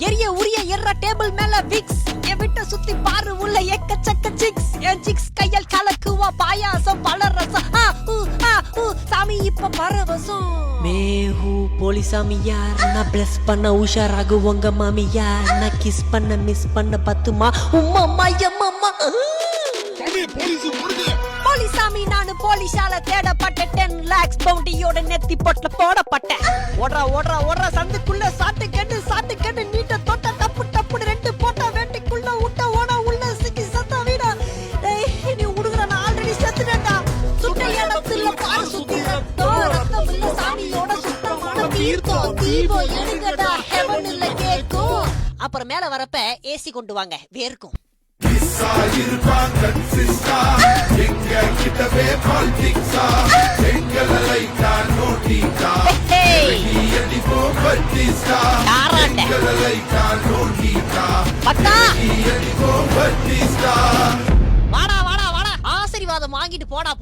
எரிய உரிய எர்ற டேபிள் மேல விக்ஸ் என் விட்ட சுத்தி பாரு உள்ள எக்கச்சக்க சிக்ஸ் என் சிக்ஸ் கையால் கலக்குவா பாயாசம் பலரசம் சாமி இப்ப பரவசம் மேஹூ போலிசாமி யார் நான் பிளஸ் பண்ண உஷாராகு உங்க மாமி யார் நான் கிஸ் பண்ண மிஸ் பண்ண பத்துமா உம்மா எம்மம்மா போலிசாமி நானு போலீஸால தேடப்பட்ட 10 lakhs பவுண்டியோட நெத்தி பொட்ல போடப்பட்ட ஓடுறா சந்துக்குள்ள சாட்டு கெட்டு நீட்ட தொட்ட டப்பு ரெண்டு போட்டா வேட்டைக்குள்ள விட்ட ஓட உள்ள சிக்கி சத்தா வீடா நீ உடுங்கற நான் ஆல்ரெடி செத்துட்டேன்டா சுட்ட இடத்துல பாரு சுத்தி ரத்தம் இல்ல சாமியோட சுத்தமான தீபம் எடுங்கடா ஹெவன் இல்ல கேக்கும் அப்புறம் மேல வரப்ப ஏசி கொண்டு வாங்க வேர்க்கும் ஆசீர்வாதம் வாங்கிட்டு போடா